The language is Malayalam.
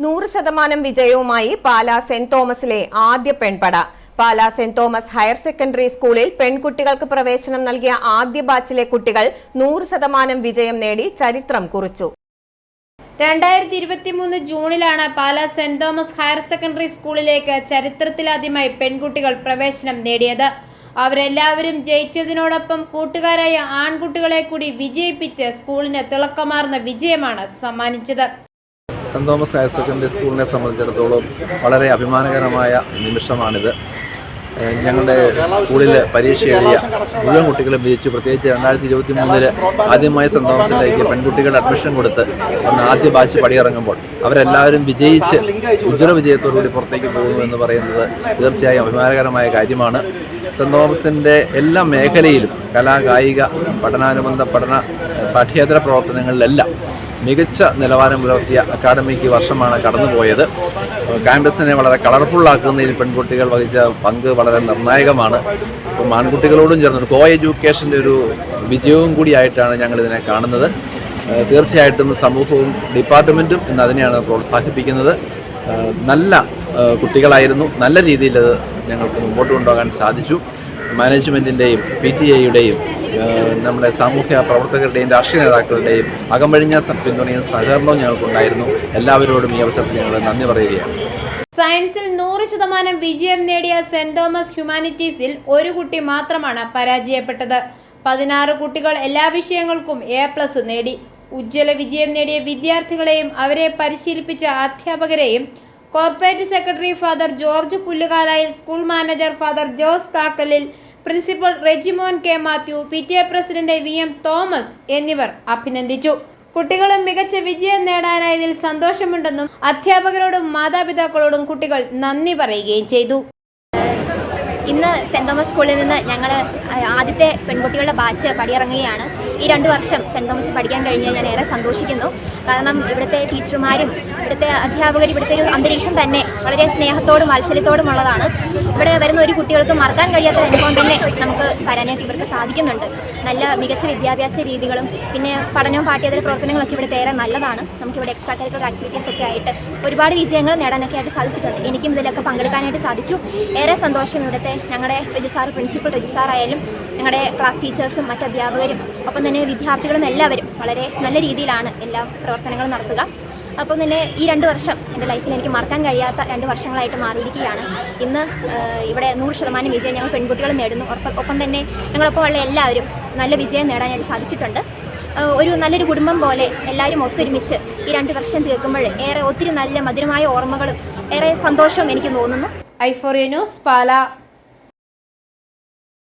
100% വിജയവുമായി പാലാ സെന്റ് തോമസിലെ ആദ്യ പെൺപട. Pala saint Thomas higher secondary സ്കൂളിൽ പെൺകുട്ടികൾക്ക് പ്രവേശനം നൽകിയ ആദ്യ ബാച്ചിലെ കുട്ടികൾ 100% വിജയം നേടി ചരിത്രം കുറിച്ചു. 2023 ജൂണിലാണ് Pala saint Thomas higher secondary സ്കൂളിലേക്ക് ചരിത്രത്തിലാദ്യമായി പെൺകുട്ടികൾ പ്രവേശനം നേടിയത്. അവരെല്ലാവരും ജയിച്ചതിനോടൊപ്പം കൂട്ടുകാരായ ആൺകുട്ടികളെ കൂടി വിജയിപ്പിച്ച് സ്കൂളിന് തിളക്കമാർന്ന വിജയമാണ് സമ്മാനിച്ചത്. സെന്റ് തോമസ് ഹയർ സെക്കൻഡറി സ്കൂളിനെ സംബന്ധിച്ചിടത്തോളം വളരെ അഭിമാനകരമായ നിമിഷമാണിത്. ഞങ്ങളുടെ സ്കൂളിൽ പരീക്ഷ എഴുതിയ മുഴുവൻ കുട്ടികളും വിജയിച്ചു. പ്രത്യേകിച്ച് 2023 ആദ്യമായി സെന്റ് തോമസിലേക്ക് പെൺകുട്ടികളുടെ അഡ്മിഷൻ കൊടുത്ത് ആദ്യ ബാച്ച് പടിയിറങ്ങുമ്പോൾ അവരെല്ലാവരും വിജയിച്ച് ഉജ്ജ്വല വിജയത്തോടുകൂടി പുറത്തേക്ക് പോകുന്നു എന്ന് പറയുന്നത് തീർച്ചയായും അഭിമാനകരമായ കാര്യമാണ്. സെന്റ് തോമസിൻ്റെ എല്ലാ മേഖലയിലും കലാകായിക പഠനാനുബന്ധ പാഠ്യേതര പ്രവർത്തനങ്ങളിലെല്ലാം മികച്ച നിലവാരം പുലർത്തിയ അക്കാഡമിക് വർഷമാണ് കടന്നുപോയത്. ക്യാമ്പസിനെ വളരെ കളർഫുള്ളാക്കുന്നതിൽ പെൺകുട്ടികൾ വഹിച്ച പങ്ക് വളരെ നിർണായകമാണ്. അപ്പം ആൺകുട്ടികളോടും ചേർന്നൊരു കോ എഡ്യൂക്കേഷൻ്റെ ഒരു വിജയവും കൂടിയായിട്ടാണ് ഞങ്ങളിതിനെ കാണുന്നത്. തീർച്ചയായിട്ടും സമൂഹവും ഡിപ്പാർട്ട്മെൻറ്റും ഇന്ന് അതിനെയാണ് പ്രോത്സാഹിപ്പിക്കുന്നത്. നല്ല കുട്ടികളായിരുന്നു. നല്ല രീതിയിൽ അത് ഞങ്ങൾക്ക് മുമ്പോട്ട് കൊണ്ടുപോകാൻ സാധിച്ചു. മാനേജ്മെൻറ്റിൻ്റെയും PTA-യുടെയും നമ്മുടെ സാമൂഹ്യ പ്രവർത്തകരുടെയും രാഷ്ട്രീയ നേതാക്കളുടെയും അകമഴിഞ്ഞ പിന്തുണയും സഹകരണവും ഞങ്ങൾക്കുണ്ടായിരുന്നു. എല്ലാവരോടും ഈ അവസരത്തിൽ ഞങ്ങൾ നന്ദി പറയുകയാണ്. സയൻസിൽ 100% വിജയം നേടിയ സെന്റ് തോമസ് ഹ്യൂമാനിറ്റീസിൽ ഒരു കുട്ടി മാത്രമാണ് പരാജയപ്പെട്ടത്. 16 കുട്ടികൾ എല്ലാ വിഷയങ്ങൾക്കും A+ നേടി. ഉജ്ജ്വല വിജയം നേടിയ വിദ്യാർത്ഥികളെയും അവരെ പരിശീലിപ്പിച്ച അധ്യാപകരെയും corporate secretary father George Pullukalayil, school manager father Jose Kakkalil, principal Rejimon K Mathew, PTA president VM Thomas എന്നിവർ അഭിനന്ദിച്ചു. കുട്ടികളും മികച്ച വിജയം നേടാനായതിൽ സന്തോഷമുണ്ടെന്നും അധ്യാപകരോടും മാതാപിതാക്കളോടും കുട്ടികൾ നന്ദി പറയുകയും ചെയ്തു. ഇന്ന് സെന്റ് തോമസ് സ്കൂളിൽ നിന്ന് ഞങ്ങൾ ആദ്യത്തെ പെൺകുട്ടികളുടെ ബാച്ച് പടിയിറങ്ങുകയാണ്. ഈ 2 വർഷം സെന്റ് തോമസിൽ പഠിക്കാൻ കഴിഞ്ഞ് ഞാൻ ഏറെ സന്തോഷിക്കുന്നു. കാരണം ഇവിടുത്തെ ടീച്ചർമാരും ഇവിടുത്തെ അധ്യാപകർ, ഇവിടുത്തെ ഒരു അന്തരീക്ഷം തന്നെ വളരെ സ്നേഹത്തോടും വാത്സല്യത്തോടും ഉള്ളതാണ്. ഇവിടെ വരുന്ന ഒരു കുട്ടികൾക്ക് മറക്കാൻ കഴിയാത്ത അനുഭവം തന്നെ നമുക്ക് തരാനായിട്ട് ഇവർക്ക് സാധിക്കുന്നുണ്ട്. നല്ല മികച്ച വിദ്യാഭ്യാസ രീതികളും പിന്നെ പഠനവും പാഠ്യേതര പ്രവർത്തനങ്ങളൊക്കെ ഇവിടുത്തെ ഏറെ നല്ലതാണ്. നമുക്കിവിടെ എക്സ്ട്രാ കരിക്കുലർ ആക്ടിവിറ്റീസ് ഒക്കെ ആയിട്ട് ഒരുപാട് വിജയങ്ങൾ നേടാനൊക്കെ ആയിട്ട് സാധിച്ചിട്ടുണ്ട്. എനിക്കും ഇതിലൊക്കെ പങ്കെടുക്കാനായിട്ട് സാധിച്ചു. ഏറെ സന്തോഷം. ഇവിടുത്തെ ഞങ്ങളുടെ രജിസ്ട്രാർ, പ്രിൻസിപ്പൽ രജിസ്ട്രാർ ആയാലും ഞങ്ങളുടെ ക്ലാസ് ടീച്ചേഴ്സും മറ്റ് അധ്യാപകരും ഒപ്പം തന്നെ വിദ്യാർത്ഥികളും എല്ലാവരും വളരെ നല്ല രീതിയിലാണ് എല്ലാ പ്രവർത്തനങ്ങളും നടത്തുക. അപ്പം തന്നെ ഈ 2 വർഷം എൻ്റെ ലൈഫിൽ എനിക്ക് മറക്കാൻ കഴിയാത്ത 2 വർഷങ്ങളായിട്ട് മാറിയിരിക്കുകയാണ്. ഇന്ന് ഇവിടെ 100% വിജയം ഞങ്ങൾ പെൺകുട്ടികൾ നേടുന്നു. ഒപ്പം തന്നെ ഞങ്ങളൊപ്പം ഉള്ള എല്ലാവരും നല്ല വിജയം നേടാനായിട്ട് സാധിച്ചിട്ടുണ്ട്. നല്ലൊരു കുടുംബം പോലെ എല്ലാവരും ഒത്തൊരുമിച്ച് ഈ 2 വർഷം തീർക്കുമ്പോൾ ഒത്തിരി നല്ല മധുരമായ ഓർമ്മകളും ഏറെ സന്തോഷവും എനിക്ക് തോന്നുന്നു. i4A news Pala.